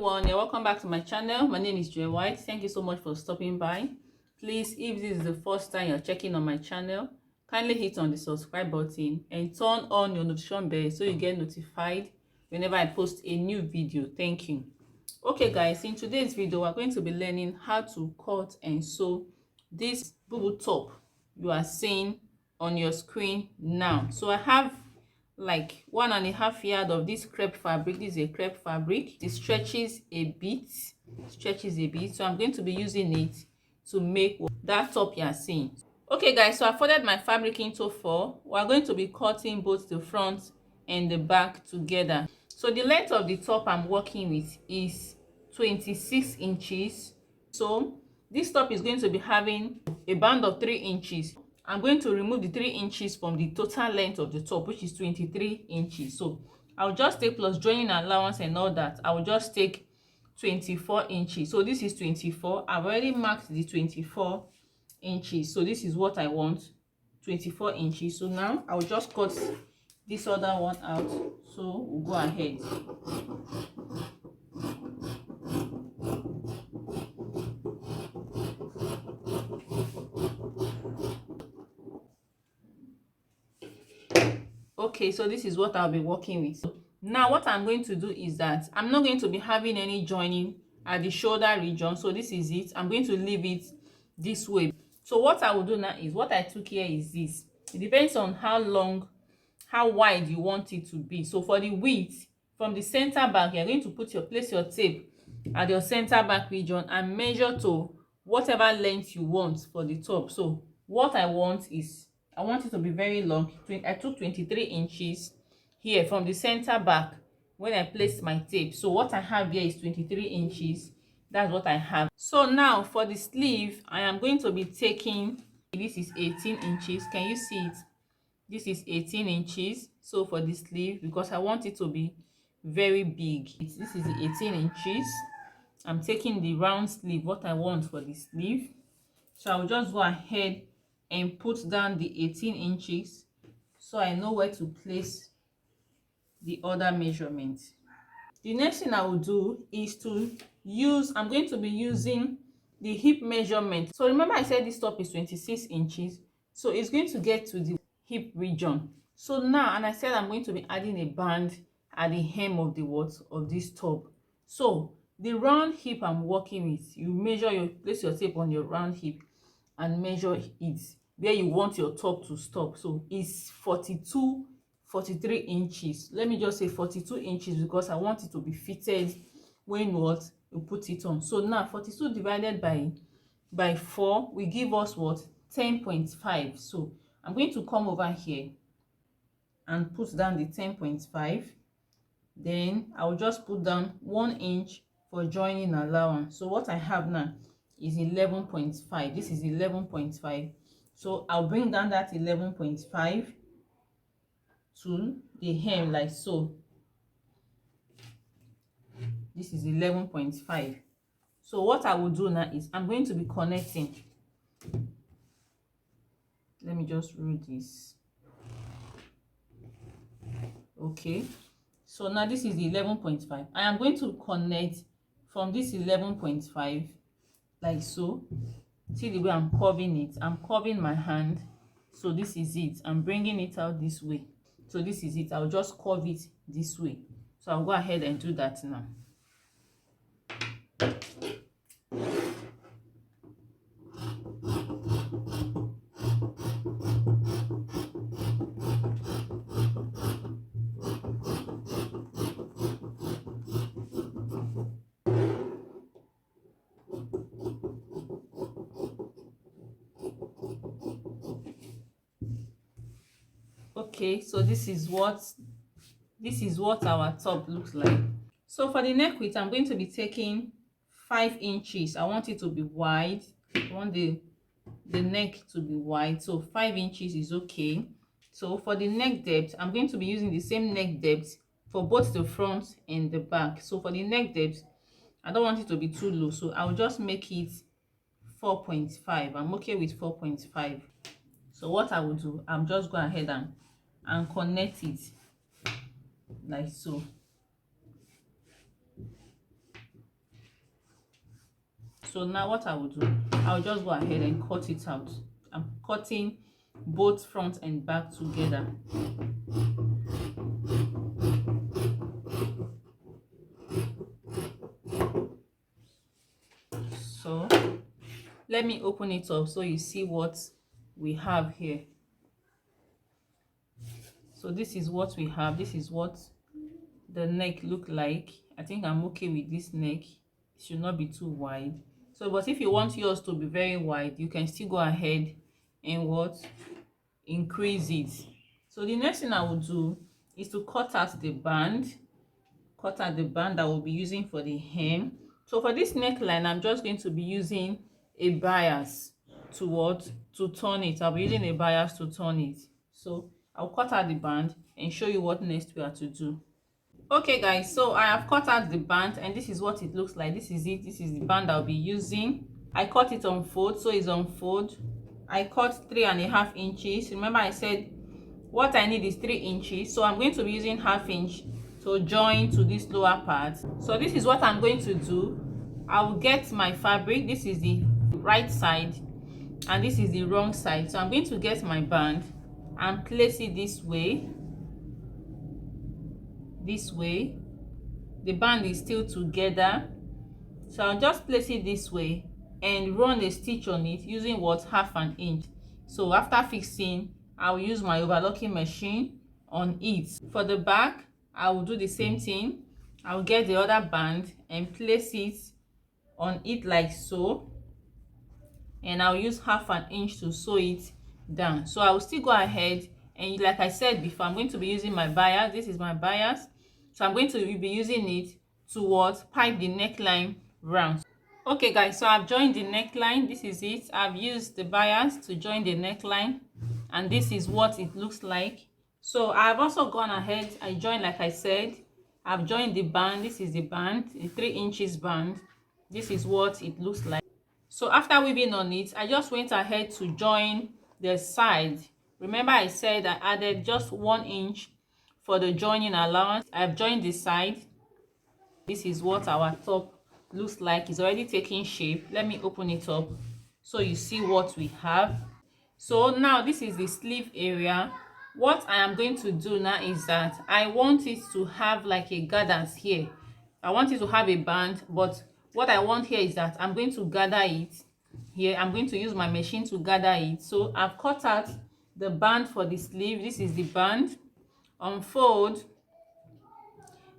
everyone, you're welcome back to my channel. My name is Joy White. Thank you so much for stopping by. Please, if this is the first time you're checking on my channel, kindly hit on the subscribe button and turn on your notification bell so you get notified whenever I post a new video. Thank you. Okay guys, in today's video we're going to be learning how to cut and sew this bubu top you are seeing on your screen now. So I have like 1.5 yards of this crepe fabric. This is a crepe fabric. It stretches a bit, so I'm going to be using it to make that top you are seeing. Okay guys, so I folded my fabric into 4. We are going to be cutting both the front and the back together. So the length of the top I'm working with is 26 inches. So this top is going to be having a band of 3 inches. I'm going to remove the 3 inches from the total length of the top, which is 23 inches. So I'll just take, plus joining allowance and all that, I will just take 24 inches. So this is 24. I've already marked the 24 inches. So this is what I want, 24 inches. So now I'll just cut this other one out. So we'll go ahead. Okay, so this is what I'll be working with. Now what I'm going to do is that I'm not going to be having any joining at the shoulder region. So this is it. I'm going to leave it this way. So what I will do now is, what I took here is this. It depends on how long, how wide you want it to be. So for the width, from the center back, you're going to place your tape at your center back region and measure to whatever length you want for the top. So what I want is, I want it to be very long. I took 23 inches here from the center back when I placed my tape. So what I have here is 23 inches. That's what I have. So now for the sleeve, I am going to be taking, this is 18 inches. Can you see it? This is 18 inches. So for the sleeve, because I want it to be very big, this is the 18 inches. I'm taking the round sleeve, what I want for the sleeve. So I'll just go ahead and put down the 18 inches so I know where to place the other measurement. The next thing I will do is to use, I'm going to be using the hip measurement. So remember I said this top is 26 inches, so it's going to get to the hip region. So now, and I said I'm going to be adding a band at the hem of the of this top. So the round hip I'm working with, you measure, you place your tape on your round hip and measure it where you want your top to stop. So it's 43 inches. Let me just say 42 inches because I want it to be fitted when you put it on. So now 42 divided by 4 will give us what? 10.5. So I'm going to come over here and put down the 10.5. Then I'll just put down 1 inch for joining allowance. So what I have now is 11.5. This is 11.5. So I'll bring down that 11.5 to the hem like so. This is 11.5. So what I will do now is I'm going to be connecting. Let me just rule this. Okay, so now this is 11.5. I am going to connect from this 11.5 like so. See the way I'm curving it? I'm curving my hand. So this is it. I'm bringing it out this way. So this is it. I'll just curve it this way. So I'll go ahead and do that now. Okay, so this is what our top looks like. So for the neck width, I'm going to be taking 5 inches. I want it to be wide. I want the neck to be wide, so 5 inches is okay. So for the neck depth, I'm going to be using the same neck depth for both the front and the back. So for the neck depth, I don't want it to be too low, so I'll just make it 4.5. I'm okay with 4.5. So what I will do, I'm just go ahead and connect it like so. So now what I will do, I'll just go ahead and cut it out. I'm cutting both front and back together. So let me open it up so you see what we have here. So this is what we have. This is what the neck look like. I think I'm okay with this neck. It should not be too wide. So but if you want yours to be very wide, you can still go ahead and what, increase it. So the next thing I will do is to cut out the band. Cut out the band that we'll be using for the hem. So for this neckline, I'm just going to be using a bias to what, to turn it. I'll be using a bias to turn it. So I'll cut out the band and show you what next we are to do. Okay guys, so I have cut out the band and this is what it looks like. This is it. This is the band I'll be using. I cut it on fold, so it's on fold. I cut 3.5 inches. Remember I said what I need is 3 inches, so I'm going to be using 1/2 inch to join to this lower part. So this is what I'm going to do. I will get my fabric. This is the right side and this is the wrong side. So I'm going to get my band and place it this way. This way. The band is still together, so I'll just place it this way and run a stitch on it using what, 1/2 inch. So after fixing, I'll use my overlocking machine on it. For the back, I will do the same thing. I'll get the other band and place it on it like so, and I'll use 1/2 inch to sew it down. So I will still go ahead and, like I said before, I'm going to be using my bias. This is my bias, so I'm going to be using it to what, pipe the neckline round. Okay guys, so I've joined the neckline. This is it. I've used the bias to join the neckline and this is what it looks like. So I've also gone ahead, I joined, like I said, I've joined the band. This is the band, the 3 inches band. This is what it looks like. So after weaving on it, I just went ahead to join the side. Remember I said I added just 1 inch for the joining allowance. I've joined the side. This is what our top looks like. It's already taking shape. Let me open it up so you see what we have. So now this is the sleeve area. What I am going to do now is that I want it to have like a gathers here. I want it to have a band, but what I want here is that I'm going to gather it here. I'm going to use my machine to gather it. So I've cut out the band for the sleeve. This is the band. Unfold,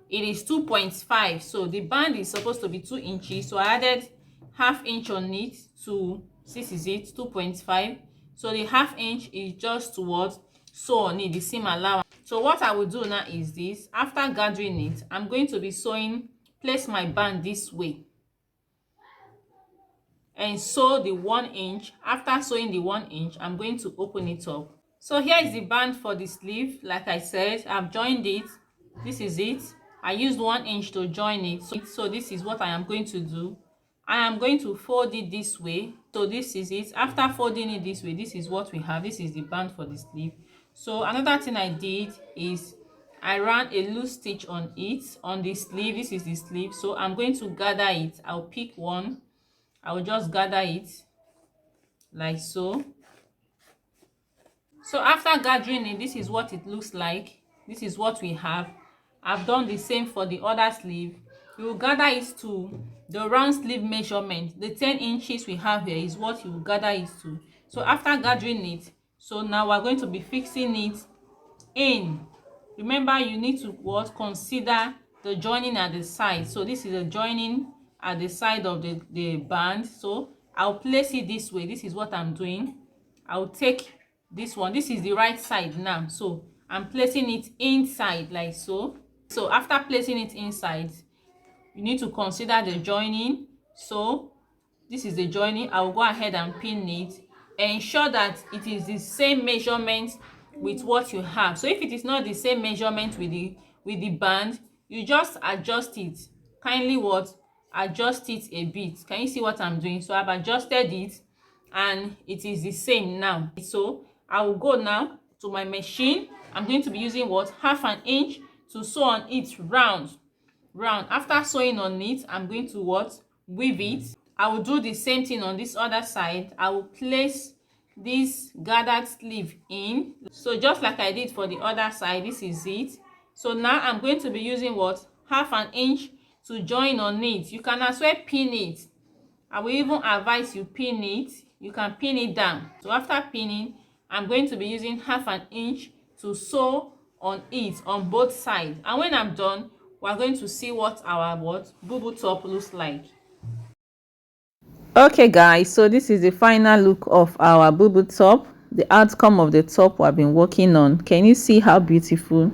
it is 2.5. So the band is supposed to be 2 inches, so I added 1/2 inch on it to, this is it, 2.5. so the 1/2 inch is just to what, sew on it, the seam allowance. So what I will do now is this. After gathering it, I'm going to be sewing, place my band this way and sew the 1 inch. After sewing the 1 inch, I'm going to open it up. So here is the band for the sleeve. Like I said, I've joined it. This is it. I used 1 inch to join it. So this is what I am going to do. I am going to fold it this way. So this is it. After folding it this way, this is what we have. This is the band for the sleeve. So another thing I did is I ran a loose stitch on it, on the sleeve. This is the sleeve. So I'm going to gather it. I'll pick one. I will just gather it like so. So after gathering it, this is what it looks like. This is what we have. I've done the same for the other sleeve. You will gather it to the round sleeve measurement. The 10 inches we have here is what you will gather it to. So after gathering it, so now we're going to be fixing it in. Remember, you need to what, consider the joining at the side. So this is the joining at the side of the band. So I'll place it this way. This is what I'm doing. I'll take this one. This is the right side now. So I'm placing it inside like so. So after placing it inside, you need to consider the joining. So this is the joining. I will go ahead and pin it. Ensure that it is the same measurement with what you have. So if it is not the same measurement with the band, you just adjust it. Kindly what, adjust it a bit. Can you see what I'm doing? So I've adjusted it and it is the same now. So I will go now to my machine. I'm going to be using what, 1/2 inch to sew on it round. After sewing on it, I'm going to what, weave it. I will do the same thing on this other side. I will place this gathered sleeve in, so just like I did for the other side. This is it. So now I'm going to be using what, half an inch to join on it. You can as well pin it. I will even advise you pin it. You can pin it down. So after pinning, I'm going to be using half an inch to sew on it on both sides. And when I'm done, we're going to see what our bubu top looks like. Okay guys, so this is the final look of our bubu top, the outcome of the top we have been working on. Can you see how beautiful,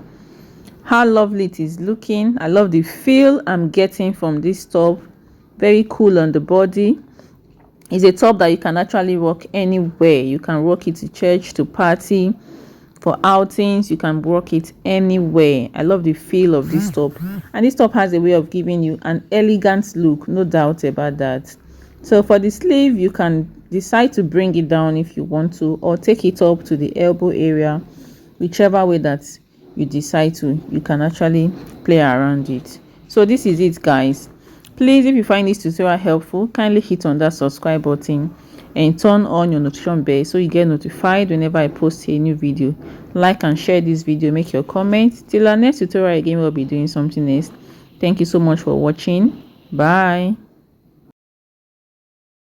how lovely it is looking? I love the feel I'm getting from this top. Very cool on the body. It's a top that you can actually rock anywhere. You can rock it to church, to party, for outings. You can rock it anywhere. I love the feel of this top, and this top has a way of giving you an elegant look, no doubt about that. So for the sleeve, you can decide to bring it down if you want to, or take it up to the elbow area. Whichever way that you decide to, you can actually play around it. So this is it guys. Please, if you find this tutorial helpful, kindly hit on that subscribe button and turn on your notification bell so you get notified whenever I post a new video. Like and share this video, make your comments. Till our next tutorial again, we'll be doing something else. Thank you so much for watching. Bye.